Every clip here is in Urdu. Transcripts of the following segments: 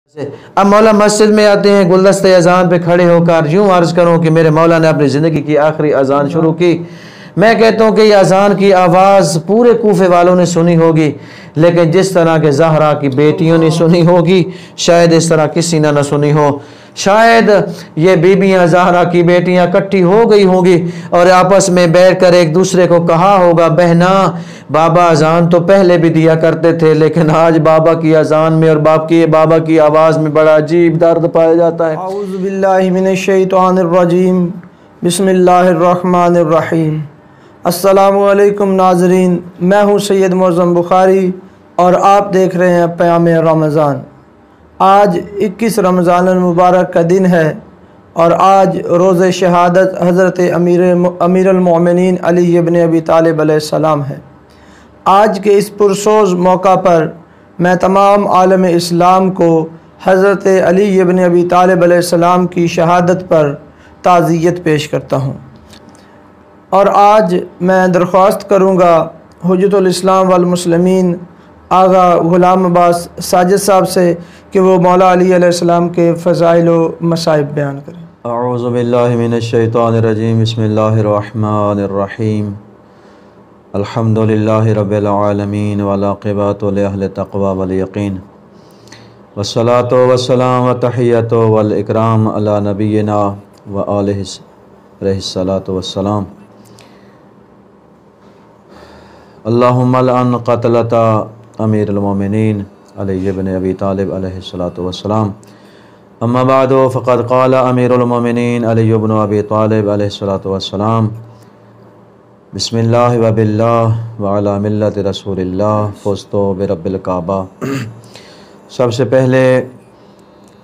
اب مولا مسجد میں آتے ہیں، گلدستہ اذان پہ کھڑے ہو کر یوں عرض کروں کہ میرے مولا نے اپنی زندگی کی آخری اذان شروع کی۔ میں کہتا ہوں کہ یہ اذان کی آواز پورے کوفے والوں نے سنی ہوگی، لیکن جس طرح کے زہرا کی بیٹیوں نے سنی ہوگی شاید اس طرح کسی نے نہ سنی ہو۔ شاید یہ بیبیاں زہرا کی بیٹیاں اکٹھی ہو گئی ہوں گی اور آپس میں بیٹھ کر ایک دوسرے کو کہا ہوگا، بہنا بابا اذان تو پہلے بھی دیا کرتے تھے، لیکن آج بابا کی اذان میں اور بابا کی آواز میں بڑا عجیب درد پایا جاتا ہے۔ اعوذ باللہ من الشیطان الرجیم، بسم اللہ الرحمن الرحیم۔ السلام علیکم ناظرین، میں ہوں سید معظم بخاری اور آپ دیکھ رہے ہیں پیام رمضان۔ آج 21 رمضان المبارک کا دن ہے اور آج روز شہادت حضرت امیر المومنین علی ابن ابی طالب علیہ السلام ہے۔ آج کے اس پرسوز موقع پر میں تمام عالم اسلام کو حضرت علی ابن ابی طالب علیہ السلام کی شہادت پر تعزیت پیش کرتا ہوں، اور آج میں درخواست کروں گا حجت الاسلام والمسلمین آغا غلام عباس ساجد صاحب سے کہ وہ مولا علی علیہ السلام کے فضائل و مصائب بیان کریں۔ اعوذ باللہ من الشیطان الرجیم، بسم اللہ الرحمن الرحیم۔ الحمدللہ رب العالمین والعاقبۃ لأہل التقوی والیقین، والصلاۃ والسلام والتحیۃ والاکرام علی نبینا وآلہ علیہ الصلاۃ والسلام۔ اللہم لعن قتلۃ امیر المومنین علی ابن ابی طالب علیہ الصلاۃ والسلام۔ اما بعد فقد قال امیر المومنین علی ابن ابی طالب علیہ الصلاۃ والسلام، بسم اللہ و باللہ وعلی ملت رسول اللہ فزت برب الکعبہ۔ سب سے پہلے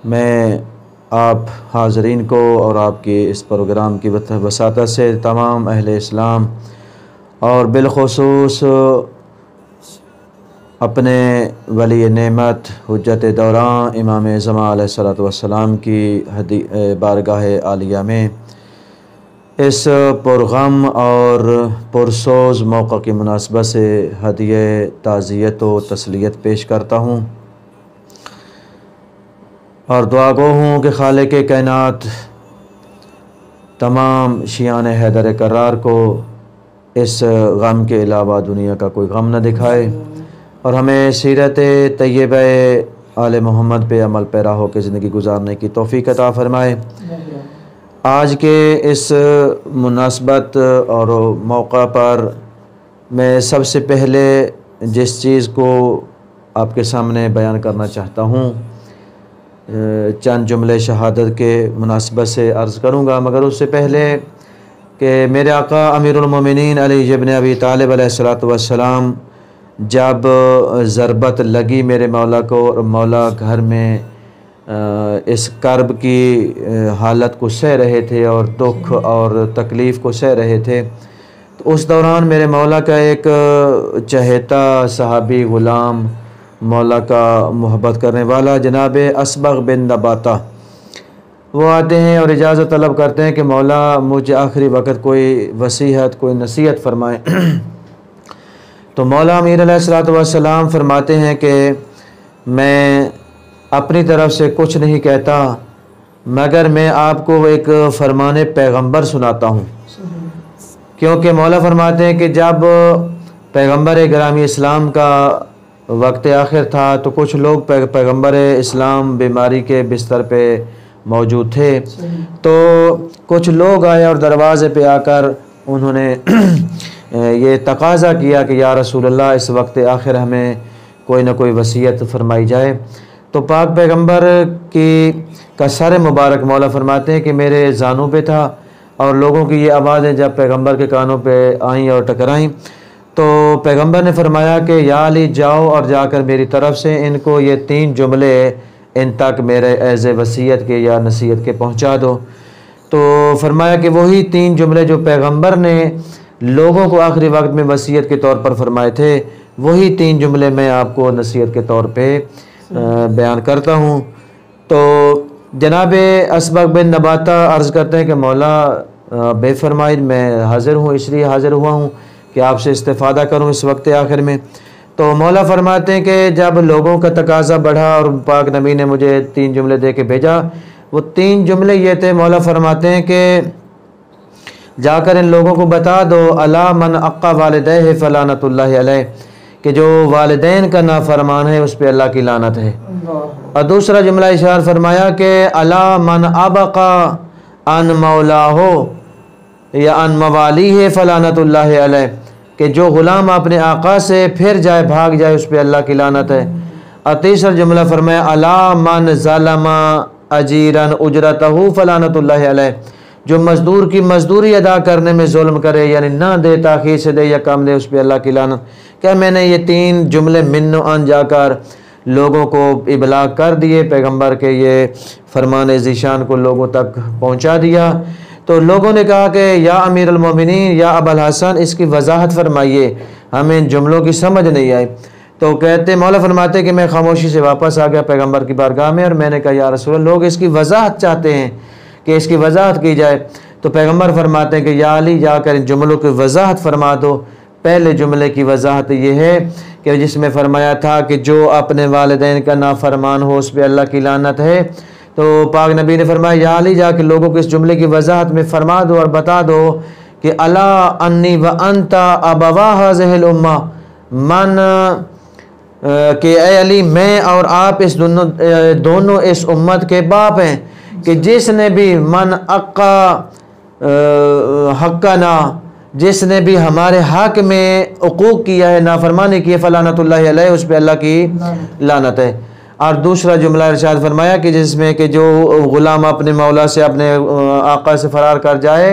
میں آپ حاضرین کو اور آپ کی اس پروگرام کی وساطت سے تمام اہل اسلام اور بالخصوص اپنے ولی نعمت حجت دوراں امام زمان علیہ الصلوۃ والسلام کی بارگاہ عالیہ میں اس پرغم اور پرسوز موقع کی مناسبت سے ہدیہ تعزیت و تسلیت پیش کرتا ہوں اور دعا گو ہوں کہ خالق کائنات تمام شیعان حیدر کرار کو اس غم کے علاوہ دنیا کا کوئی غم نہ دکھائے اور ہمیں سیرت طیبہ آل محمد پہ عمل پیرا ہو کے زندگی گزارنے کی توفیق عطا فرمائے۔ آج کے اس مناسبت اور موقع پر میں سب سے پہلے جس چیز کو آپ کے سامنے بیان کرنا چاہتا ہوں چند جملے شہادت کے مناسبت سے عرض کروں گا، مگر اس سے پہلے کہ میرے آقا امیر المومنین علی ابن ابی طالب علیہ الصلوۃ والسلام جب ضربت لگی میرے مولا کو اور مولا گھر میں اس کرب کی حالت کو سہ رہے تھے اور دکھ اور تکلیف کو سہ رہے تھے، تو اس دوران میرے مولا کا ایک چہیتا صحابی غلام مولا کا محبت کرنے والا جناب اسبغ بن نباتہ وہ آتے ہیں اور اجازت طلب کرتے ہیں کہ مولا مجھے آخری وقت کوئی وصیت کوئی نصیحت فرمائیں۔ تو مولا امیر علیہ الصلوۃ والسلام فرماتے ہیں کہ میں اپنی طرف سے کچھ نہیں کہتا مگر میں آپ کو ایک فرمان پیغمبر سناتا ہوں، کیونکہ مولا فرماتے ہیں کہ جب پیغمبر گرامی اسلام کا وقت آخر تھا تو کچھ لوگ پیغمبر اسلام بیماری کے بستر پہ موجود تھے، تو کچھ لوگ آئے اور دروازے پہ آ کر انہوں نے یہ تقاضا کیا کہ یا رسول اللہ اس وقت آخر ہمیں کوئی نہ کوئی وصیت فرمائی جائے۔ تو پاک پیغمبر کا سر مبارک مولا فرماتے ہیں کہ میرے زانوں پہ تھا اور لوگوں کی یہ آوازیں جب پیغمبر کے کانوں پہ آئیں اور ٹکرائیں تو پیغمبر نے فرمایا کہ یا علی جاؤ اور جا کر میری طرف سے ان کو یہ 3 جملے ان تک میرے ایز وصیت کے یا نصیحت کے پہنچا دو۔ تو فرمایا کہ وہی 3 جملے جو پیغمبر نے لوگوں کو آخری وقت میں وصیت کے طور پر فرمائے تھے وہی 3 جملے میں آپ کو نصیحت کے طور پہ بیان کرتا ہوں۔ تو جناب اسبغ بن نباتہ عرض کرتے ہیں کہ مولا بے فرمائید میں حاضر ہوں، اس لیے حاضر ہوا ہوں کہ آپ سے استفادہ کروں اس وقت آخر میں۔ تو مولا فرماتے ہیں کہ جب لوگوں کا تقاضا بڑھا اور پاک نبی نے مجھے 3 جملے دے کے بھیجا. وہ 3 جملے یہ تھے. مولا فرماتے ہیں کہ جا کر ان لوگوں کو بتا دو الا من اقا والدیہ فلعنۃ اللہ علیہ، کہ جو والدین کا نافرمان ہے اس پہ اللہ کی لعنت ہے. اور دوسرا جملہ ارشاد فرمایا کہ الا من ابقا ان مولاہ یا ان موالیہ فلعنۃ اللہ علیہ، کہ جو غلام اپنے آقا سے پھر جائے، بھاگ جائے، اس پہ اللہ کی لعنت ہے. اور تیسرا جملہ فرمایا الا من ظلم اجیرا اجرتہ فلعنۃ اللہ علیہ، جو مزدور کی مزدوری ادا کرنے میں ظلم کرے، یعنی نہ دے، تاخیر سے دے یا کم دے، اس پہ اللہ کی لعنت. کیا میں نے یہ 3 جملے من و ان جا کر لوگوں کو ابلاغ کر دیے، پیغمبر کے یہ فرمان ذیشان کو لوگوں تک پہنچا دیا. تو لوگوں نے کہا کہ یا امیر المومنین، یا ابا الحسن، اس کی وضاحت فرمائیے، ہمیں ان جملوں کی سمجھ نہیں آئی. تو کہتے مولا فرماتے کہ میں خاموشی سے واپس آ گیا پیغمبر کی بارگاہ میں، اور میں نے کہا یا رسول اللہ، لوگ اس کی وضاحت چاہتے ہیں کہ اس کی وضاحت کی جائے. تو پیغمبر فرماتے ہیں کہ یا علی، جا کر ان جملوں کی وضاحت فرما دو. پہلے جملے کی وضاحت یہ ہے کہ جس میں فرمایا تھا کہ جو اپنے والدین کا نافرمان ہو اس پہ اللہ کی لعنت ہے. تو پاک نبی نے فرمایا یا علی، جا کے لوگوں کو اس جملے کی وضاحت میں فرما دو اور بتا دو کہ الا انی و انت ابوا هذه الامه، من کہ اے علی، میں اور آپ اس دونوں اس امت کے باپ ہیں، کہ جس نے بھی من اقا حقنا، جس نے بھی ہمارے حق میں عقوق کیا ہے، نافرمانی کی ہے، فلعنۃ اللہ علیہ، اس پہ اللہ کی لعنت ہے. اور دوسرا جملہ ارشاد فرمایا کہ جس میں کہ جو غلام اپنے مولا سے، اپنے آقا سے فرار کر جائے،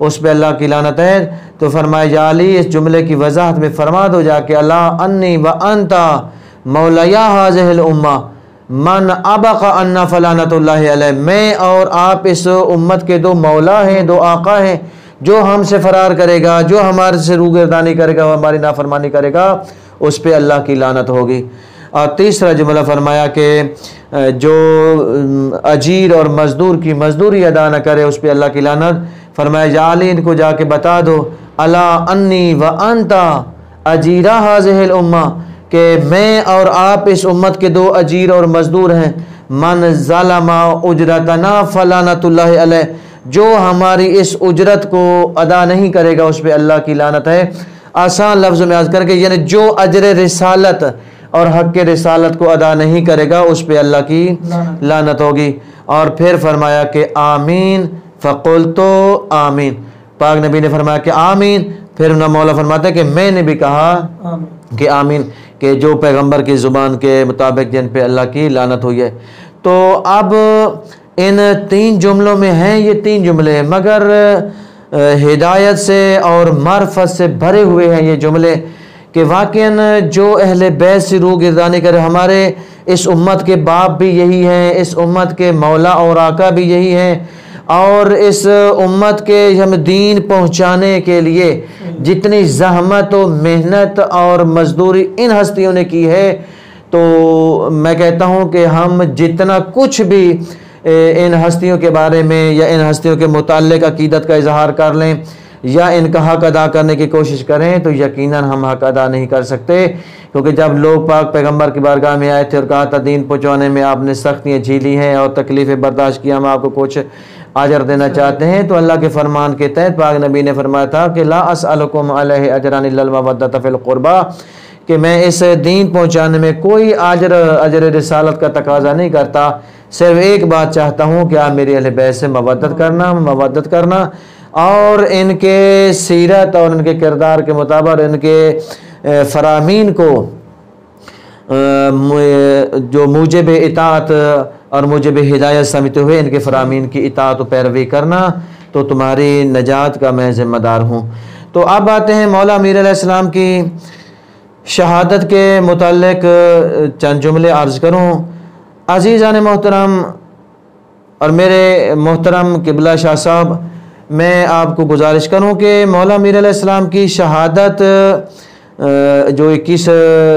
اس پہ اللہ کی لعنت ہے. تو فرمایا یا علی، اس جملے کی وضاحت میں فرما دو جا کہ الا انی و انت مولایا هذه الامه من ابقى عنا فلعنۃ اللہ علیہ، میں اور آپ اس امت کے 2 مولا ہیں، 2 آقا ہیں. جو ہم سے فرار کرے گا، جو ہمارے سے روگردانی کرے گا، وہ ہماری نافرمانی کرے گا، اس پہ اللہ کی لعنت ہوگی. اور تیسرا جملہ فرمایا کہ جو اجیر اور مزدور کی مزدوری ادا نہ کرے، اس پہ اللہ کی لعنت. فرمایا یا علی، ان کو جا کے بتا دو الا انی و انت اجیرا هذه الامه، کہ میں اور آپ اس امت کے 2 اجیر اور مزدور ہیں. من ظلم اجرتنا فلعنۃ اللہ علیہ، جو ہماری اس اجرت کو ادا نہیں کرے گا، اس پہ اللہ کی لعنت ہے. آسان لفظوں میں عرض کر کے، یعنی جو اجر رسالت اور حق کے رسالت کو ادا نہیں کرے گا، اس پہ اللہ کی لعنت ہوگی. اور پھر فرمایا کہ آمین، فقلتو آمین، پاک نبی نے فرمایا کہ آمین. پھر انہوں مولا فرماتا ہے کہ میں نے بھی کہا کہ آمین، کہ جو پیغمبر کی زبان کے مطابق جن پہ اللہ کی لعنت ہوئی ہے. تو اب ان 3 جملوں میں ہیں یہ 3 جملے، مگر ہدایت سے اور معرفت سے بھرے ہوئے ہیں یہ جملے، کہ واقعاً جو اہل بیت سے روگردانی کرے، ہمارے اس امت کے باپ بھی یہی ہیں، اس امت کے مولا اور آقا بھی یہی ہیں، اور اس امت کے ہم دین پہنچانے کے لیے جتنی زحمت و محنت اور مزدوری ان ہستیوں نے کی ہے، تو میں کہتا ہوں کہ ہم جتنا کچھ بھی ان ہستیوں کے بارے میں یا ان ہستیوں کے متعلق عقیدت کا اظہار کر لیں یا ان کا حق ادا کرنے کی کوشش کریں، تو یقیناً ہم حق ادا نہیں کر سکتے. کیونکہ جب لوگ پاک پیغمبر کی بارگاہ میں آئے تھے اور کہا تھا دین پہنچانے میں آپ نے سختیاں جھیلی ہیں اور تکلیفیں برداشت کی، ہم آپ کو کچھ اجر دینا چاہتے ہیں، تو اللہ کے فرمان کے تحت پاک نبی نے فرمایا تھا کہ لا اسألکم علیہ اجرا الا المودۃ فی القربى، کہ میں اس دین پہنچانے میں کوئی اجر رسالت کا تقاضا نہیں کرتا، صرف ایک بات چاہتا ہوں کہ آپ میری اہل بیت سے مودت کرنا اور ان کے سیرت اور ان کے کردار کے مطابق ان کے فرامین کو جو موجب اطاعت اور موجب ہدایت سمجھتے ہوئے ان کے فرامین کی اطاعت و پیروی کرنا، تو تمہاری نجات کا میں ذمہ دار ہوں. تو اب آتے ہیں مولا امیر علیہ السلام کی شہادت کے متعلق چند جملے عرض کروں. عزیزان محترم اور میرے محترم قبلہ شاہ صاحب، میں آپ کو گزارش کروں کہ مولا امیر علیہ السلام کی شہادت جو 21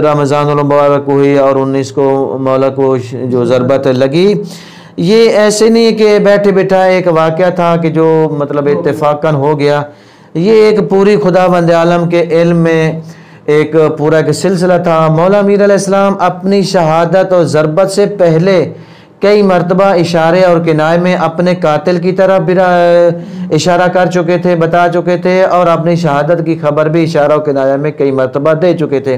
رمضان المبارک کو ہوئی اور 19 کو مولا کو جو ضربت لگی، یہ ایسے نہیں کہ بیٹھے بیٹھا ایک واقعہ تھا کہ جو مطلب اتفاقاً ہو گیا. یہ ایک پوری خداوند عالم کے علم میں ایک پورا ایک سلسلہ تھا۔ مولا امیر علیہ السلام اپنی شہادت اور ضربت سے پہلے کئی مرتبہ اشارے اور کنائے میں اپنے قاتل کی طرف اشارہ کر چکے تھے، بتا چکے تھے، اور اپنی شہادت کی خبر بھی اشارہ و کنایہ میں کئی مرتبہ دے چکے تھے۔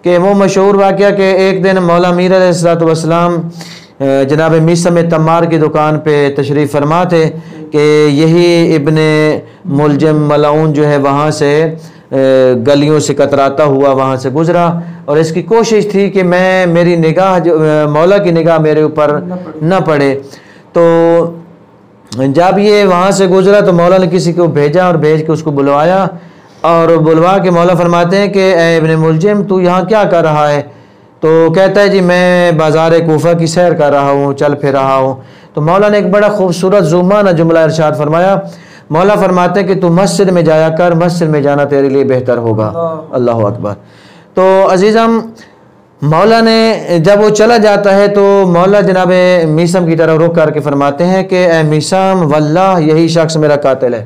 کہ وہ مشہور واقعہ کہ ایک دن مولا امیر علیہ السلام جناب میثم تمار کی دکان پہ تشریف فرما تھے کہ یہی ابن ملجم ملعون جو ہے وہاں سے گلیوں سے کتراتا ہوا وہاں سے گزرا، اور اس کی کوشش تھی کہ میری نگاہ مولا کی نگاہ میرے اوپر نہ پڑے۔ تو جب یہ وہاں سے گزرا تو مولا نے کسی کو بھیجا اور بھیج کے اس کو بلوایا، اور بلوا کے مولا فرماتے ہیں کہ اے ابن ملجم تو یہاں کیا کر رہا ہے؟ تو کہتا ہے جی میں بازار کوفہ کی سیر کر رہا ہوں، چل پھر رہا ہوں۔ تو مولا نے ایک بڑا خوبصورت زومانہ جملہ ارشاد فرمایا۔ مولا فرماتے ہیں کہ تو مسجد میں جایا کر، مسجد میں جانا تیرے لیے بہتر ہوگا۔ اللہ اکبر۔ تو عزیزم مولا نے جب وہ چلا جاتا ہے تو مولا جناب میثم کی طرف رخ کر کے فرماتے ہیں کہ اے میثم واللہ یہی شخص میرا قاتل ہے،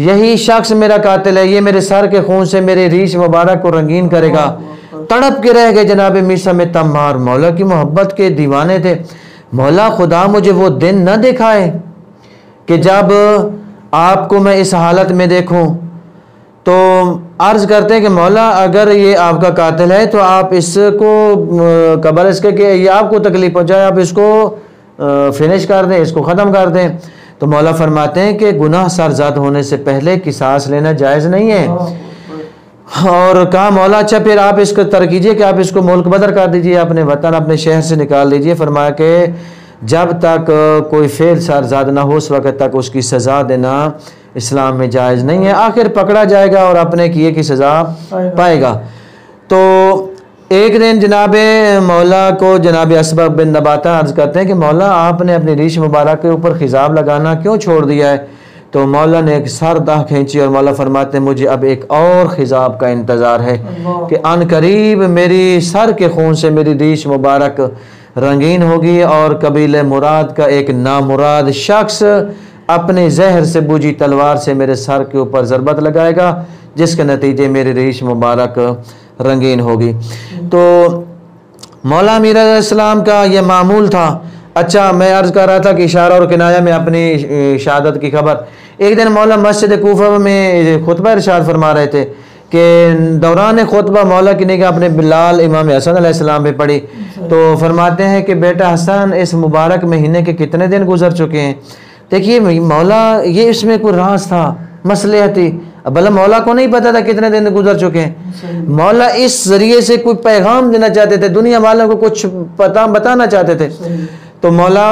یہی شخص میرا قاتل ہے، یہ میرے سر کے خون سے میرے ریش مبارک کو رنگین کرے گا۔ تڑپ کے رہ گئے جناب میثم تمار، مولا کی محبت کے دیوانے تھے۔ مولا خدا مجھے وہ دن نہ دکھائے کہ جب آپ کو میں اس حالت میں دیکھوں۔ تو عرض کرتے ہیں کہ مولا اگر یہ آپ کا قاتل ہے تو آپ اس کو قبل اس کے کہ یہ آپ کو تکلیف پہنچائے، آپ اس کو فنش کر دیں، اس کو ختم کر دیں۔ تو مولا فرماتے ہیں کہ گناہ سرزد ہونے سے پہلے قصاص لینا جائز نہیں ہے۔ اور کہا مولا اچھا پھر آپ اس کو ترک کیجئے کہ آپ اس کو ملک بدر کر دیجئے، اپنے وطن اپنے شہر سے نکال دیجئے۔ فرمایا کہ جب تک کوئی فعل سرزد نہ ہو اس وقت تک اس کی سزا دینا اسلام میں جائز نہیں ہے، آخر پکڑا جائے گا اور اپنے کیے کی سزا پائے گا۔ تو ایک دن جناب مولا کو جناب اسبغ بن نباتہ عرض کرتے ہیں کہ مولا آپ نے اپنی ریش مبارک کے اوپر خضاب لگانا کیوں چھوڑ دیا ہے؟ تو مولا نے ایک سر داہ کھینچی اور مولا فرماتے ہیں مجھے اب ایک اور خضاب کا انتظار ہے کہ ان قریب میری سر کے خون سے میری ریش مبارک رنگین ہوگی اور قبیلہ مراد کا ایک نامراد شخص اپنے زہر سے بوجھی تلوار سے میرے سر کے اوپر ضربت لگائے گا، جس کے نتیجے میری ریش مبارک رنگین ہوگی۔ تو مولا امیر علیہ السلام کا یہ معمول تھا۔ اچھا میں عرض کر رہا تھا کہ اشارہ اور کنایہ میں اپنی شہادت کی خبر۔ ایک دن مولا مسجد کوفہ میں خطبہ ارشاد فرما رہے تھے کہ دوران خطبہ مولا کی نگاہ اپنے بلال امام حسن علیہ السلام پہ پڑی تو فرماتے ہیں کہ بیٹا حسن اس مبارک مہینے کے کتنے دن گزر چکے ہیں؟ دیکھیے مولا یہ اس میں کوئی راز تھا، مصلحتی، بھلا مولا کو نہیں پتا تھا کتنے دن گزر چکے ہیں۔ مولا اس ذریعے سے کوئی پیغام دینا چاہتے تھے، دنیا والوں کو کچھ بتانا چاہتے تھے۔ تو مولا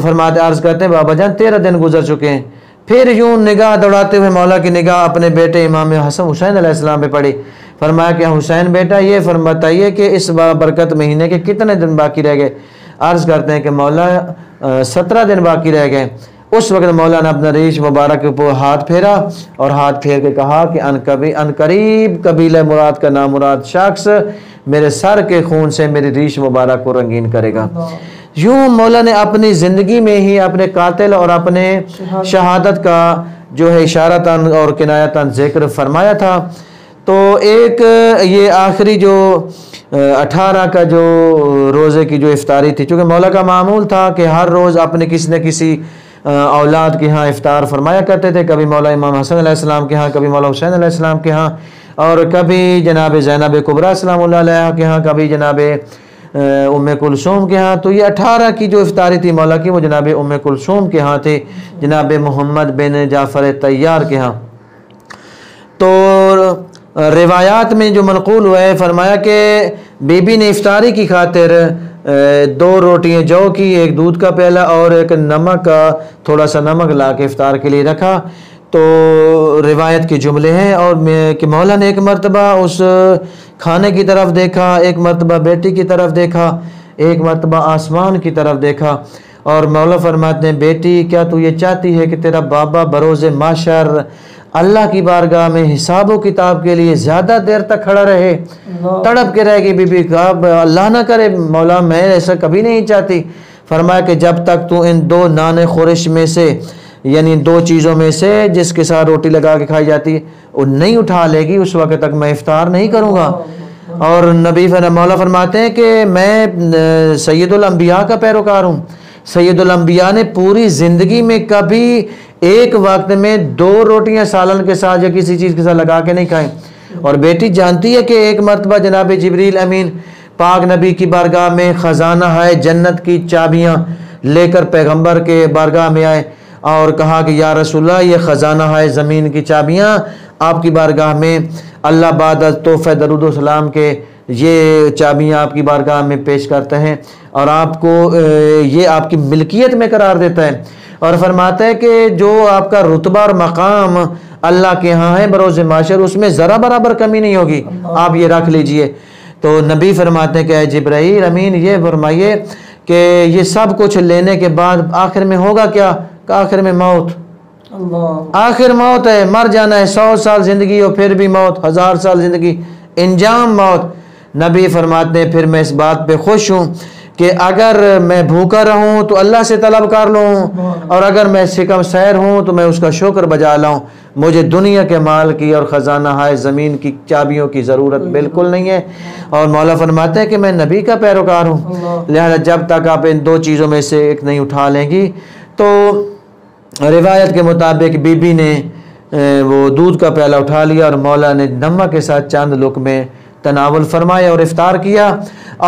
فرماتے عرض کرتے ہیں بابا جان 13 دن گزر چکے ہیں۔ پھر یوں نگاہ دوڑاتے ہوئے مولا کی نگاہ اپنے بیٹے امام حسن حسین علیہ السلام پہ پڑی۔ فرمایا کہ حسین بیٹا یہ بتائیے کہ اس برکت مہینے کے کتنے دن باقی رہ گئے؟ عرض کرتے ہیں کہ مولا 17 دن باقی رہ گئے۔ اس وقت مولا نے اپنا ریش مبارک پر ہاتھ پھیرا اور ہاتھ پھیر کے کہا کہ ان قریب قبیلہ مراد کا نامراد شخص میرے سر کے خون سے میری ریش مبارک کو رنگین کرے گا۔ یوں مولا نے اپنی زندگی میں ہی اپنے قاتل اور اپنے شہادت کا جو ہے اشارتاً اور کنایتاً ذکر فرمایا تھا۔ تو ایک یہ آخری جو 18 کا جو روزے کی جو افطاری تھی، چونکہ مولا کا معمول تھا کہ ہر روز اپنے کسی نہ کسی اولاد کے ہاں افطار فرمایا کرتے تھے، کبھی مولا امام حسن علیہ السلام کے ہاں، کبھی مولا حسین علیہ السلام کے ہاں، اور کبھی جناب زینب کبریٰ سلام اللہ علیہ کے ہاں، کبھی جناب ام کلثوم کے ہاں۔ تو یہ 18 کی جو افطاری تھی مولا کی وہ جناب ام کلثوم کے ہاں تھی، جناب محمد بن جعفر طیار کے ہاں۔ تو روایات میں جو منقول ہوا ہے فرمایا کہ بی بی نے افطاری کی خاطر 2 روٹیاں جو کی، ایک دودھ کا پیالہ اور ایک نمک کا تھوڑا سا نمک لا کے افطار کے لیے رکھا۔ تو روایت کے جملے ہیں اور کہ مولا نے ایک مرتبہ اس کھانے کی طرف دیکھا، ایک مرتبہ بیٹی کی طرف دیکھا، ایک مرتبہ آسمان کی طرف دیکھا، اور مولا فرماتے ہیں بیٹی کیا تو یہ چاہتی ہے کہ تیرا بابا بروز محشر اللہ کی بارگاہ میں حساب و کتاب کے لیے زیادہ دیر تک کھڑا رہے؟ تڑپ کے رہ گئی بی بی، کہا اللہ نہ کرے مولا میں ایسا کبھی نہیں چاہتی۔ فرمایا کہ جب تک تو ان 2 نان خورش میں سے یعنی 2 چیزوں میں سے جس کے ساتھ روٹی لگا کے کھائی جاتی ہے وہ نہیں اٹھا لے گی اس وقت تک میں افطار نہیں کروں گا۔ اور نبی مولا فرماتے ہیں کہ میں سید الانبیاء کا پیروکار ہوں۔ سید الانبیاء نے پوری زندگی میں کبھی ایک وقت میں 2 روٹیاں سالن کے ساتھ یا کسی چیز کے ساتھ لگا کے نہیں کھائیں۔ اور بیٹی جانتی ہے کہ ایک مرتبہ جناب جبریل امین پاک نبی کی بارگاہ میں خزانہ ہے جنت کی چابیاں لے کر پیغمبر کے بارگاہ میں آئے اور کہا کہ یا رسول اللہ، یہ خزانہ ہے زمین کی چابیاں آپ کی بارگاہ میں اللہ بعد از تحفہ درود و سلام کے یہ چابیاں آپ کی بارگاہ میں پیش کرتے ہیں اور آپ کو یہ آپ کی ملکیت میں قرار دیتا ہے، اور فرماتا ہے کہ جو آپ کا رتبہ اور مقام اللہ کے ہاں ہے بروز محشر اس میں ذرا برابر کمی نہیں ہوگی، آپ یہ رکھ لیجئے۔ تو نبی فرماتے ہیں کہ اے جبرائیل امین یہ فرمائیے کہ یہ سب کچھ لینے کے بعد آخر میں ہوگا کیا؟ کہ آخر میں موت، آخر موت ہے، مر جانا ہے، 100 سال زندگی ہو پھر بھی موت، 1000 سال زندگی، انجام موت۔ نبی فرماتے ہیں پھر میں اس بات پہ خوش ہوں کہ اگر میں بھوکا رہوں تو اللہ سے طلب کر لوں اور اگر میں سکم سیر ہوں تو میں اس کا شکر بجا لاؤں، مجھے دنیا کے مال کی اور خزانہ ہے زمین کی چابیوں کی ضرورت بالکل نہیں ہے۔ اور مولا فرماتے ہیں کہ میں نبی کا پیروکار ہوں، لہذا جب تک آپ ان 2 چیزوں میں سے ایک نہیں اٹھا لیں گی تو روایت کے مطابق بی بی نے وہ دودھ کا پیالہ اٹھا لیا اور مولا نے نمک کے ساتھ چند لقمے تناول فرمایا اور افطار کیا۔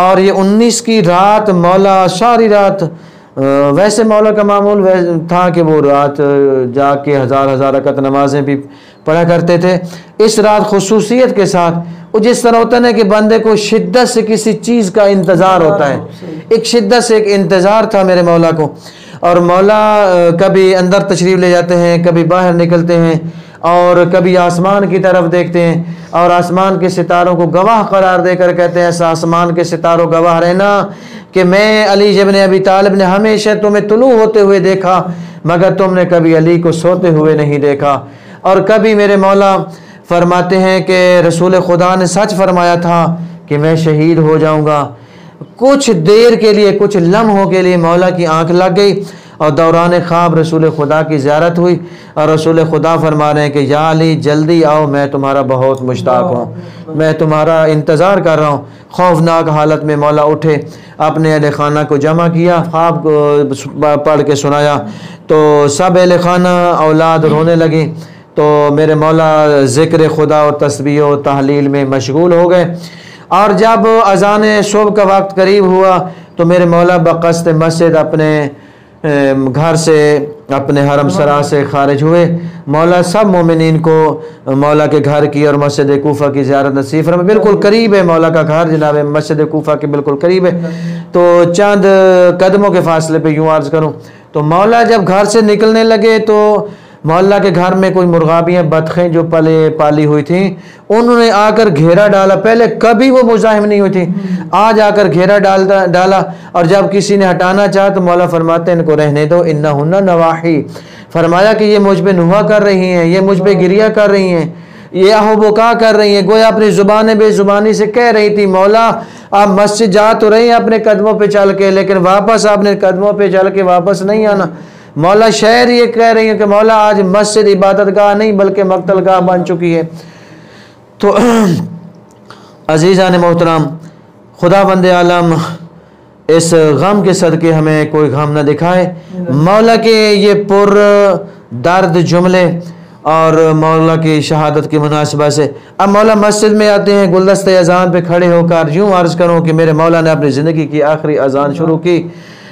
اور یہ 19 کی رات مولا ساری رات، ویسے مولا کا معمول تھا کہ وہ رات جا کے 1000 رکعت نمازیں بھی پڑھا کرتے تھے، اس رات خصوصیت کے ساتھ وہ جس طرح ہوتا ہے کہ بندے کو شدت سے کسی چیز کا انتظار ہوتا ہے، ایک شدت سے ایک انتظار تھا میرے مولا کو، اور مولا کبھی اندر تشریف لے جاتے ہیں، کبھی باہر نکلتے ہیں اور کبھی آسمان کی طرف دیکھتے ہیں اور آسمان کے ستاروں کو گواہ قرار دے کر کہتے ہیں ایسا آسمان کے ستاروں گواہ رہنا کہ میں علی ابن ابی طالب نے ہمیشہ تمہیں طلوع ہوتے ہوئے دیکھا مگر تم نے کبھی علی کو سوتے ہوئے نہیں دیکھا۔ اور کبھی میرے مولا فرماتے ہیں کہ رسول خدا نے سچ فرمایا تھا کہ میں شہید ہو جاؤں گا۔ کچھ دیر کے لیے، کچھ لمحوں کے لیے مولا کی آنکھ لگ گئی اور دوران خواب رسول خدا کی زیارت ہوئی اور رسول خدا فرما رہے ہیں کہ یا علی جلدی آؤ، میں تمہارا بہت مشتاق ہوں، میں تمہارا انتظار کر رہا ہوں۔ خوفناک حالت میں مولا اٹھے، اپنے اہل خانہ کو جمع کیا، خواب کو پڑھ کے سنایا تو سب اہل خانہ اولاد رونے لگی، تو میرے مولا ذکر خدا اور تسبیح و تحلیل میں مشغول ہو گئے۔ اور جب اذان صبح کا وقت قریب ہوا تو میرے مولا بقصد مسجد اپنے گھر سے، اپنے حرم سرا سے خارج ہوئے۔ مولا سب مومنین کو مولا کے گھر کی اور مسجد کوفہ کی زیارت نصیب فرمائے، بالکل قریب ہے مولا کا گھر جناب، مسجد کوفہ کے بالکل قریب ہے، تو چند قدموں کے فاصلے پہ یوں عرض کروں تو مولا جب گھر سے نکلنے لگے تو مولا کے گھر میں کوئی مرغابیاں بطخیں جو پالی ہوئی تھیں انہوں نے آ کر گھیرا ڈالا، پہلے کبھی وہ مزاحم نہیں ہوئی تھی، آج آ کر گھیرا ڈالا اور جب کسی نے ہٹانا چاہا تو مولا فرماتے ہیں ان کو رہنے دو، انہن نواحی، فرمایا کہ یہ مجھ پہ نوحہ کر رہی ہیں، یہ مجھ پہ گریہ کر رہی ہیں، یہ آہ و بکا کر رہی ہیں، گویا اپنی زبان بے زبانی سے کہہ رہی تھی مولا آپ مسجد جا تو رہی ہیں اپنے قدموں پہ چل کے لیکن واپس آپ نے قدموں پہ چل کے واپس نہیں آنا۔ مولا شعر یہ کہہ رہی ہیں کہ مولا آج مسجد عبادت گاہ نہیں بلکہ مقتل گاہ بن چکی ہے۔ تو عزیزان محترم، خدا بند عالم اس غم کے صدقے ہمیں کوئی غم نہ دکھائے، مولا کے یہ پر درد جملے اور مولا کی شہادت کی مناسبت سے اب مولا مسجد میں آتے ہیں، گلدستہ اذان پہ کھڑے ہو کر یوں عرض کروں کہ میرے مولا نے اپنی زندگی کی آخری اذان شروع کی۔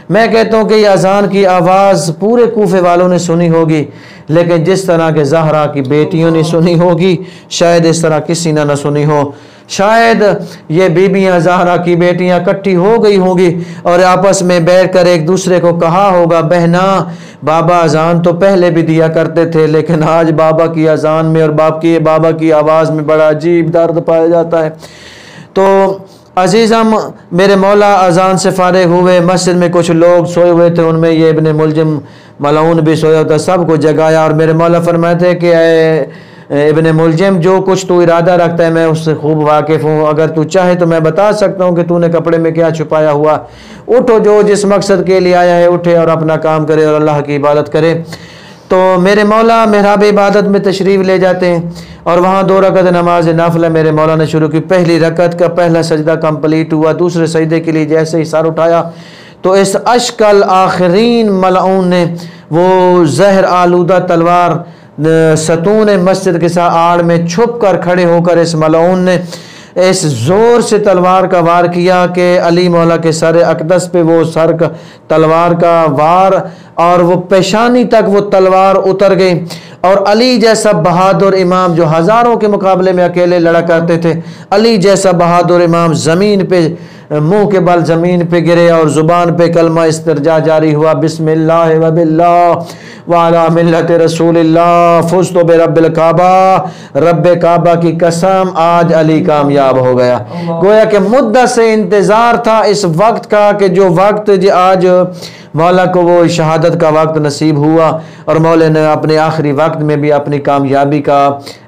میں کہتا ہوں کہ یہ اذان کی آواز پورے کوفے والوں نے سنی ہوگی لیکن جس طرح کے زہرا کی بیٹیوں نے سنی ہوگی شاید اس طرح کسی نے نہ سنی ہو، شاید یہ بیبیاں زہرا کی بیٹیاں اکٹھی ہو گئی ہوں گی اور آپس میں بیٹھ کر ایک دوسرے کو کہا ہوگا بہنا بابا اذان تو پہلے بھی دیا کرتے تھے لیکن آج بابا کی اذان میں اور بابا کی آواز میں بڑا عجیب درد پایا جاتا ہے۔ تو عزیزم میرے مولا اذان سے فارغ ہوئے، مسجد میں کچھ لوگ سوئے ہوئے تھے، ان میں یہ ابن ملجم ملعون بھی سویا ہوتا، سب کو جگایا اور میرے مولا فرماتے کہ اے ابن ملجم جو کچھ تو ارادہ رکھتا ہے میں اس سے خوب واقف ہوں، اگر تو چاہے تو میں بتا سکتا ہوں کہ تو نے کپڑے میں کیا چھپایا ہوا، اٹھو جو جس مقصد کے لیے آیا ہے اٹھے اور اپنا کام کرے اور اللہ کی عبادت کرے۔ تو میرے مولا محراب عبادت میں تشریف لے جاتے ہیں اور وہاں 2 رکعت نماز نافلہ میرے مولا نے شروع کی۔ پہلی رکعت کا پہلا سجدہ کمپلیٹ ہوا، دوسرے سجدے کے لیے جیسے ہی سر اٹھایا تو اس اشکل آخرین ملعون نے وہ زہر آلودہ تلوار ستون مسجد کے ساتھ آڑ میں چھپ کر کھڑے ہو کر اس ملعون نے اس زور سے تلوار کا وار کیا کہ علی مولا کے سر اقدس پہ وہ سر کا تلوار کا وار اور وہ پیشانی تک وہ تلوار اتر گئی، اور علی جیسا بہادر امام جو ہزاروں کے مقابلے میں اکیلے لڑا کرتے تھے، علی جیسا بہادر امام زمین پہ منہ کے بل زمین پہ گرے اور زبان پہ کلمہ استرجاع جاری ہوا، بسم اللہ و باللہ وعلی ملت رسول اللہ فزت برب الکعبہ، رب کعبہ کی قسم آج علی کامیاب ہو گیا۔ گویا کہ مدت سے انتظار تھا اس وقت کا کہ جو وقت آج مولا کو وہ شہادت کا وقت نصیب ہوا، اور مولا نے اپنے آخری وقت میں بھی اپنی کامیابی کا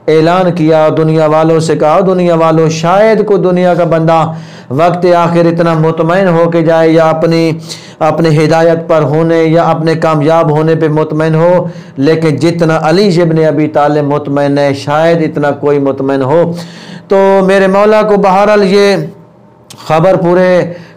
اعلان کیا۔ دنیا والوں سے کہا، دنیا والوں شاید کو دنیا کا بندہ وقت آخر اتنا مطمئن ہو کے جائے یا اپنے ہدایت پر ہونے یا اپنے کامیاب ہونے پہ مطمئن ہو، لیکن جتنا علی ابن ابی طالب مطمئن ہے شاید اتنا کوئی مطمئن ہو۔ تو میرے مولا کو بہرحال یہ خبر پورے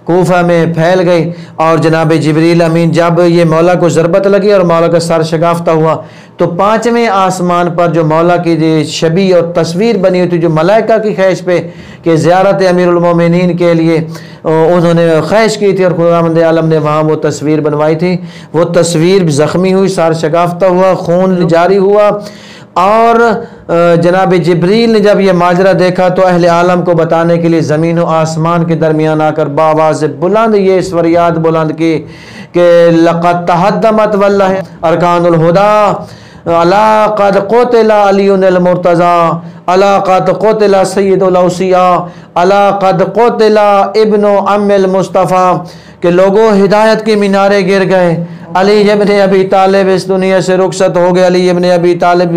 کوفہ میں پھیل گئی، اور جناب جبریل امین جب یہ مولا کو ضربت لگی اور مولا کا سر شگافتہ ہوا تو 5ویں آسمان پر جو مولا کی شبیہ اور تصویر بنی ہوئی تھی، جو ملائکہ کی خواہش پہ کہ زیارت امیر المومنین کے لیے انہوں نے خواہش کی تھی اور خداوند عالم نے وہاں وہ تصویر بنوائی تھی، وہ تصویر زخمی ہوئی، سر شگافتہ ہوا، خون جاری ہوا، اور جناب جبریل نے جب یہ ماجرا دیکھا تو اہل عالم کو بتانے کے لیے زمین و آسمان کے درمیان آ کر بآواز بلند یہ فریاد بلند کی کہ لقد تہدمت واللہ ارکان الہدی الا قد قتل علی المرتضی الا قد قتل سید الاوصیاء الا قد قتل ابن عم المصطفیٰ، کہ لوگوں ہدایت کے مینارے گر گئے، علی ابن ابی طالب اس دنیا سے رخصت ہو گئے، علی ابن ابی طالب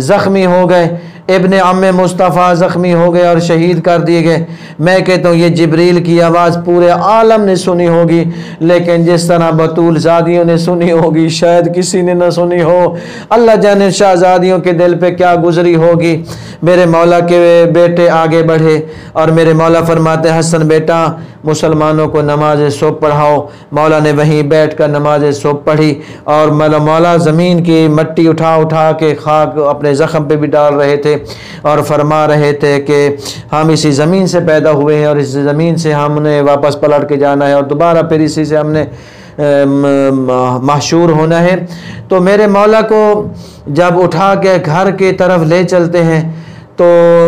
زخمی ہو گئے، ابن عم مصطفیٰ زخمی ہو گئے اور شہید کر دیے گئے۔ میں کہتا ہوں یہ جبریل کی آواز پورے عالم نے سنی ہوگی، لیکن جس طرح بطول زادیوں نے سنی ہوگی شاید کسی نے نہ سنی ہو۔ اللہ جانے شہزادیوں کے دل پہ کیا گزری ہوگی۔ میرے مولا کے بیٹے آگے بڑھے اور میرے مولا فرماتے حسن بیٹا مسلمانوں کو نماز صبح پڑھاؤ۔ مولا نے وہیں بیٹھ کر نماز صبح پڑھی، اور مولا زمین کی مٹی اٹھا کے خاک اپنے زخم پہ بھی ڈال رہے تھے اور فرما رہے تھے کہ ہم اسی زمین سے پیدا ہوئے ہیں اور اس زمین سے ہم نے واپس پلٹ کے جانا ہے اور دوبارہ پھر اسی سے ہم نے محشور ہونا ہے۔ تو میرے مولا کو جب اٹھا کے گھر کی طرف لے چلتے ہیں تو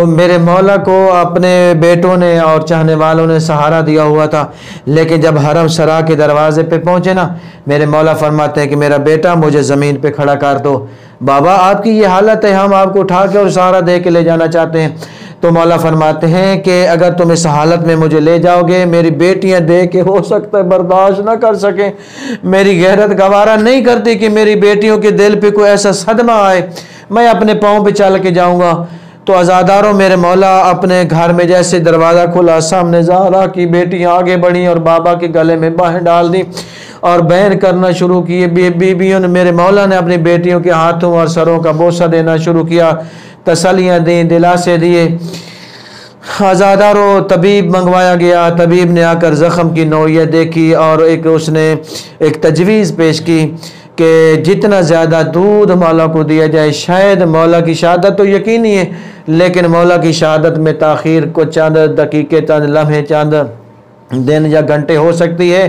میرے مولا کو اپنے بیٹوں نے اور چاہنے والوں نے سہارا دیا ہوا تھا، لیکن جب حرم سرا کے دروازے پہ پہنچے نا، میرے مولا فرماتے ہیں کہ میرا بیٹا مجھے زمین پہ کھڑا کر دو۔ بابا آپ کی یہ حالت ہے، ہم آپ کو اٹھا کے اور سہارا دے کے لے جانا چاہتے ہیں۔ تو مولا فرماتے ہیں کہ اگر تم اس حالت میں مجھے لے جاؤ گے، میری بیٹیاں دے کے ہو سکتا ہے برداشت نہ کر سکیں، میری غیرت گوارا نہیں کرتی کہ میری بیٹیوں کے دل پہ کوئی ایسا صدمہ آئے، میں اپنے پاؤں پہ چل کے جاؤں گا۔ تو عزاداروں میرے مولا اپنے گھر میں جیسے دروازہ کھلا، سامنے زہرا کی بیٹیاں آگے بڑھیں اور بابا کے گلے میں باہیں ڈال دیں اور بیان کرنا شروع کیے۔ بیویوں نے میرے مولا نے اپنی بیٹیوں کے ہاتھوں اور سروں کا بوسہ دینا شروع کیا، تسلیاں دیں، دلاسے دیے۔ عزاداروں طبیب منگوایا گیا، طبیب نے آ کر زخم کی نوعیت دیکھی اور اس نے ایک تجویز پیش کی کہ جتنا زیادہ دودھ مولا کو دیا جائے شاید مولا کی شہادت تو یقینی ہے، لیکن مولا کی شہادت میں تاخیر کو چند دقیقے، چند لمحے، چند دن یا گھنٹے ہو سکتی ہے۔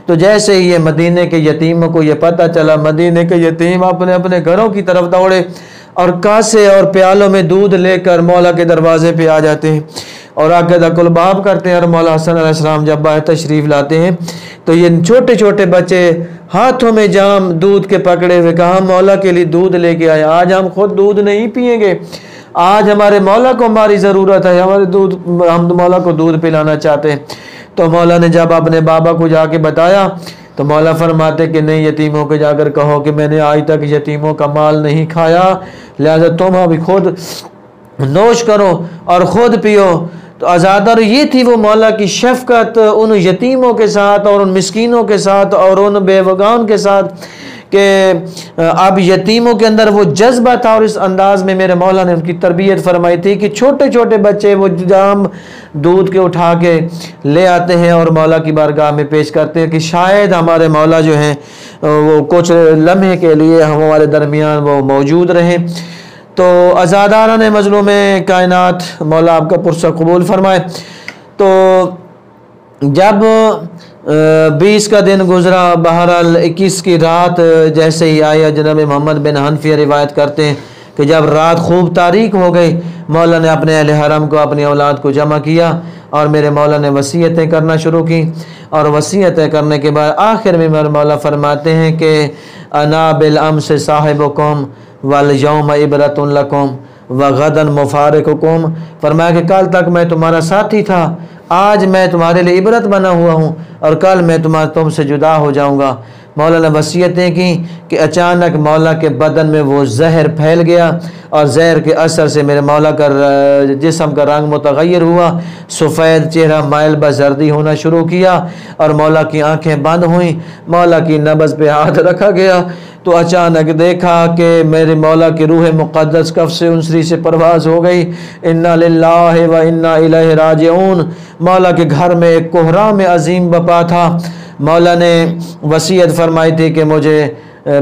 تو جیسے ہی یہ مدینے کے یتیموں کو یہ پتہ چلا، مدینے کے یتیم اپنے اپنے گھروں کی طرف دوڑے اور کاسے اور پیالوں میں دودھ لے کر مولا کے دروازے پہ آ جاتے ہیں اور آ کے دق الباب کرتے ہیں، اور مولا حسن علیہ السلام جب باہر تشریف لاتے ہیں تو یہ چھوٹے چھوٹے بچے ہاتھوں میں جام دودھ کے پکڑے ہوئے کہا مولا کے لیے دودھ لے کے آئے، آج ہم خود دودھ نہیں پئیں گے، آج ہمارے مولا کو ہماری ضرورت ہے، ہم مولا کو دودھ پلانا چاہتے ہیں۔ تو مولا نے جب اپنے بابا کو جا کے بتایا تو مولا فرماتے کہ نہیں، یتیموں کو جا کر کہو کہ میں نے آج تک یتیموں کا مال نہیں کھایا، لہذا تم ابھی خود نوش کرو اور خود پیو۔ تو عزادار یہ تھی وہ مولا کی شفقت ان یتیموں کے ساتھ اور ان مسکینوں کے ساتھ اور ان بیوگان کے ساتھ کہ اب یتیموں کے اندر وہ جذبہ تھا، اور اس انداز میں میرے مولا نے ان کی تربیت فرمائی تھی کہ چھوٹے چھوٹے بچے وہ جام دودھ کے اٹھا کے لے آتے ہیں اور مولا کی بارگاہ میں پیش کرتے ہیں کہ شاید ہمارے مولا جو ہیں وہ کچھ لمحے کے لیے ہمارے درمیان وہ موجود رہیں۔ تو عزاداران مظلوم کائنات، مولا آپ کا پرسہ قبول فرمائے۔ تو جب 20 کا دن گزرا، بہرحال 21 کی رات جیسے ہی آیا، جناب محمد بن حنفیہ روایت کرتے ہیں کہ جب رات خوب تاریک ہو گئی، مولا نے اپنے اہل حرم کو، اپنی اولاد کو جمع کیا اور میرے مولا نے وصیتیں کرنا شروع کی، اور وصیتیں کرنے کے بعد آخر میں میرے مولا فرماتے ہیں کہ انا بالامس صاحبکم والیوم عبرۃ لکم وغدا مفارقکم، فرمایا کہ کل تک میں تمہارا ساتھی تھا، آج میں تمہارے لیے عبرت بنا ہوا ہوں، اور کل میں تم سے جدا ہو جاؤں گا۔ مولا نے وصیتیں کی کہ اچانک مولا کے بدن میں وہ زہر پھیل گیا، اور زہر کے اثر سے میرے مولا کا جسم کا رنگ متغیر ہوا، سفید چہرہ مائل بزردی ہونا شروع کیا، اور مولا کی آنکھیں بند ہوئیں، مولا کی نبض پہ ہاتھ رکھا گیا تو اچانک دیکھا کہ میرے مولا کی روح مقدس کف سے انسری سے پرواز ہو گئی۔ انا للہ و انا الیہ راجعون۔ مولا کے گھر میں ایک کوہرام عظیم بپا تھا۔ مولا نے وصیت فرمائی تھی کہ مجھے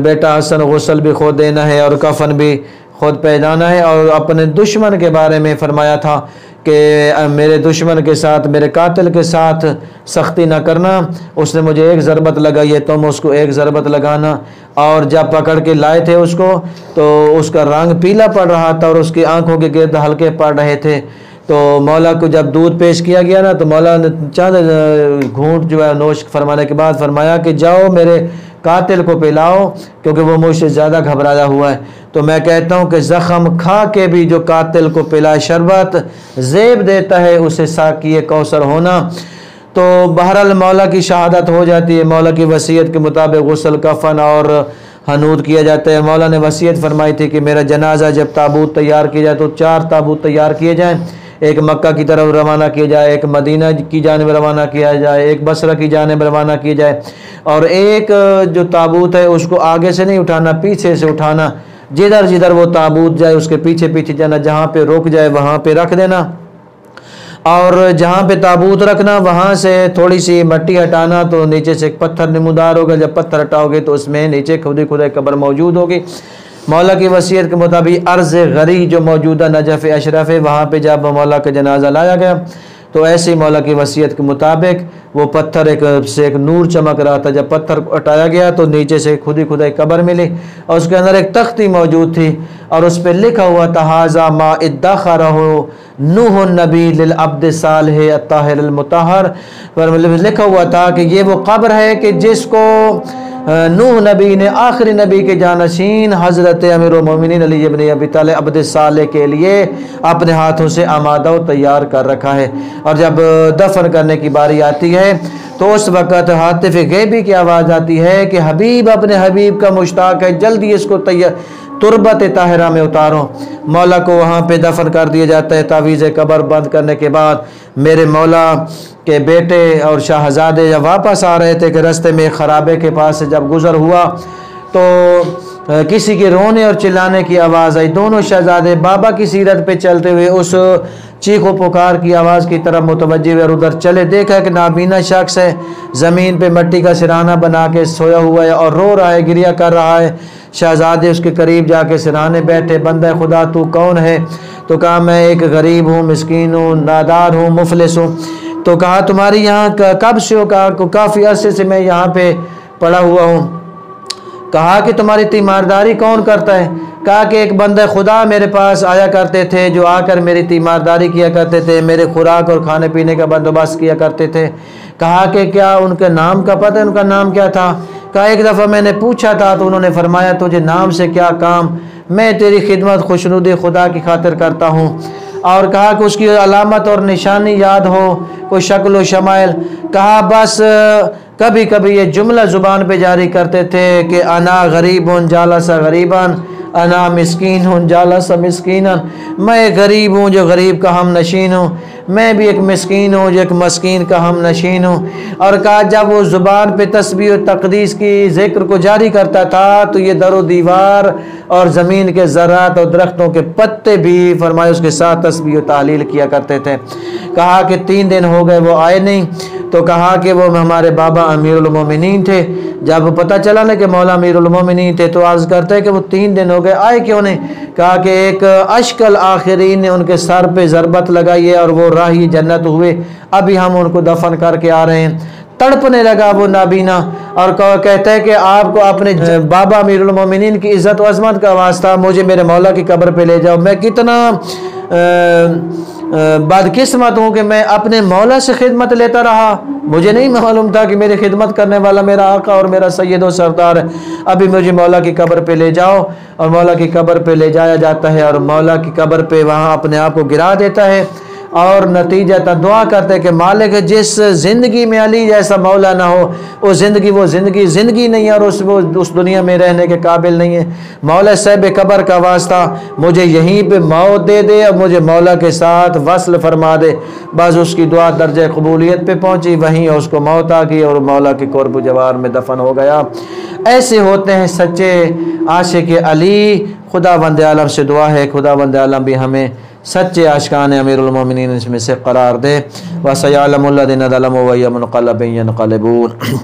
بیٹا حسن غسل بھی خود دینا ہے اور کفن بھی خود پہنانا ہے، اور اپنے دشمن کے بارے میں فرمایا تھا کہ میرے دشمن کے ساتھ، میرے قاتل کے ساتھ سختی نہ کرنا، اس نے مجھے ایک ضربت لگائی ہے، تم اس کو ایک ضربت لگانا۔ اور جب پکڑ کے لائے تھے اس کو تو اس کا رنگ پیلا پڑ رہا تھا اور اس کی آنکھوں کے گرد ہلکے پڑ رہے تھے۔ تو مولا کو جب دودھ پیش کیا گیا نا تو مولا نے چند گھونٹ جو ہے نوش فرمانے کے بعد فرمایا کہ جاؤ میرے قاتل کو پلاؤ، کیونکہ وہ مجھ سے زیادہ گھبرایا ہوا ہے۔ تو میں کہتا ہوں کہ زخم کھا کے بھی جو قاتل کو پلائے شربت زیب دیتا ہے، اسے ساقی کوثر ہونا۔ تو بہرحال مولا کی شہادت ہو جاتی ہے، مولا کی وصیت کے مطابق غسل، کفن اور حنوط کیا جاتا ہے۔ مولا نے وصیت فرمائی تھی کہ میرا جنازہ جب تابوت تیار کیا جائے تو 4 تابوت تیار کیے جائیں، ایک مکہ کی طرف روانہ کیا جائے، ایک مدینہ کی جانب روانہ کیا جائے، ایک بصرہ کی جانب روانہ کیا جائے، اور ایک جو تابوت ہے اس کو آگے سے نہیں اٹھانا، پیچھے سے اٹھانا، جدھر جدھر وہ تابوت جائے اس کے پیچھے پیچھے جانا، جہاں پہ رک جائے وہاں پہ رکھ دینا، اور جہاں پہ تابوت رکھنا وہاں سے تھوڑی سی مٹی ہٹانا تو نیچے سے ایک پتھر نمودار ہوگا، جب پتھر ہٹاؤ گے تو اس میں نیچے خودی خود قبر موجود ہوگی۔ مولا کی وصیت کے مطابق ارض غری جو موجودہ نجف اشرف ہے وہاں پہ جب مولا کا جنازہ لایا گیا تو ایسے ہی مولا کی وصیت کے مطابق وہ پتھر سے ایک نور چمک رہا تھا، جب پتھر ہٹایا گیا تو نیچے سے خودی خود ایک قبر ملی، اور اس کے اندر ایک تختی موجود تھی اور اس پہ لکھا ہوا تھا ھذا ما ادخرہ نوح النبی للعبد الصالح الطاہر المطہر، لکھا ہوا تھا کہ یہ وہ قبر ہے کہ جس کو نوح نبی نے آخری نبی کے جانشین حضرت امیر المومنین علی ابن ابی طالب عبد صالح کے لیے اپنے ہاتھوں سے آمادہ و تیار کر رکھا ہے۔ اور جب دفن کرنے کی باری آتی ہے تو اس وقت ہاتف غیبی کی آواز آتی ہے کہ حبیب اپنے حبیب کا مشتاق ہے، جلدی اس کو تربت طاہرہ میں اتارو۔ مولا کو وہاں پہ دفن کر دیا جاتا ہے۔ تعویذ قبر بند کرنے کے بعد میرے مولا کے بیٹے اور شاہزادے جب واپس آ رہے تھے کہ رستے میں خرابے کے پاس سے جب گزر ہوا تو کسی کے رونے اور چلانے کی آواز آئی۔ دونوں شہزادے بابا کی سیرت پہ چلتے ہوئے اس چیخ و پکار کی آواز کی طرف متوجہ ہوئے اور ادھر چلے، دیکھا کہ نابینا شخص ہے، زمین پہ مٹی کا سرہانہ بنا کے سویا ہوا ہے اور رو رہا ہے، گریہ کر رہا ہے۔ شہزادے اس کے قریب جا کے سرہانے بیٹھے، بندہ خدا تو کون ہے؟ تو کہا میں ایک غریب ہوں، مسکین ہوں، نادار ہوں، مفلس ہوں۔ تو کہا تمہاری یہاں کب سے ہو؟ کہا کافی عرصے سے میں یہاں پہ پڑا ہوا ہوں۔ کہا کہ تمہاری تیمارداری کون کرتا ہے؟ کہا کہ ایک بندہ خدا میرے پاس آیا کرتے تھے جو آ کر میری تیمارداری کیا کرتے تھے، میرے خوراک اور کھانے پینے کا بندوبست کیا کرتے تھے۔ کہا کہ کیا ان کے نام کا پتہ ہے؟ ان کا نام کیا تھا؟ کہا ایک دفعہ میں نے پوچھا تھا تو انہوں نے فرمایا تجھے نام سے کیا کام، میں تیری خدمت خوشنود خدا کی خاطر کرتا ہوں۔ اور کہا کہ اس کی علامت اور نشانی یاد ہو، کوئی شکل و شمائل؟ کہا بس کبھی کبھی یہ جملہ زبان پہ جاری کرتے تھے کہ انا غریب جالس غریبان انا مسکین ہوں جالس مسکینا، میں غریب ہوں جو غریب کا ہم نشین ہوں، میں بھی ایک مسکین ہوں جو ایک مسکین کا ہم نشین ہوں۔ اور کہا جب وہ زبان پہ تسبیح و تقدیس کی ذکر کو جاری کرتا تھا تو یہ در و دیوار اور زمین کے ذرات اور درختوں کے پتے بھی فرمائے اس کے ساتھ تسبیح و تحلیل کیا کرتے تھے۔ کہا کہ 3 دن ہو گئے وہ آئے نہیں، تو کہا کہ وہ ہمارے بابا امیر المومنین تھے۔ جب پتہ چلا نا کہ مولا امیر المومنین تھے تو عرض کرتے کہ وہ 3 دن ہو گئے آئے کیوں نہیں؟ کہا کہ ایک اشکل آخرین نے ان کے سر پہ ضربت لگائی ہے اور وہ راہی جنت ہوئے، ابھی ہم ان کو دفن کر کے آ رہے ہیں۔ تڑپنے لگا وہ نابینا اور کہتا ہے کہ آپ کو اپنے بابا امیر المومنین کی عزت و عظمت کا واسطہ مجھے میرے مولا کی قبر پہ لے جاؤ، میں کتنا بدقسمت ہوں کہ میں اپنے مولا سے خدمت لیتا رہا، مجھے نہیں معلوم تھا کہ میری خدمت کرنے والا میرا آقا اور میرا سید و سردار ہے۔ ابھی مجھے مولا کی قبر پہ لے جاؤ، اور مولا کی قبر پہ لے جایا جاتا ہے اور مولا کی قبر پہ وہاں اپنے آپ کو گرا دیتا ہے، اور نتیجہ دعا کرتے کہ مالک جس زندگی میں علی جیسا مولا نہ ہو، وہ زندگی نہیں ہے اور اس دنیا میں رہنے کے قابل نہیں ہے۔ مولا صاحب قبر کا واسطہ مجھے یہیں پہ موت دے دے اور مجھے مولا کے ساتھ وصل فرما دے۔ بعض اس کی دعا درجہ قبولیت پہ پہنچی، وہیں اس کو موت آ گئی اور مولا کے قرب جوار میں دفن ہو گیا۔ ایسے ہوتے ہیں سچے عاشق علی۔ خدا وند عالم سے دعا ہے خدا وند عالم بھی ہمیں سچے عاشقان امیر المومنین اس میں سے قرار دے۔ وَسَيَعْلَمُ الَّذِينَ ظَلَمُوا وَأَيُّ مُنْقَلَبٍ يَنْقَلِبُونَ۔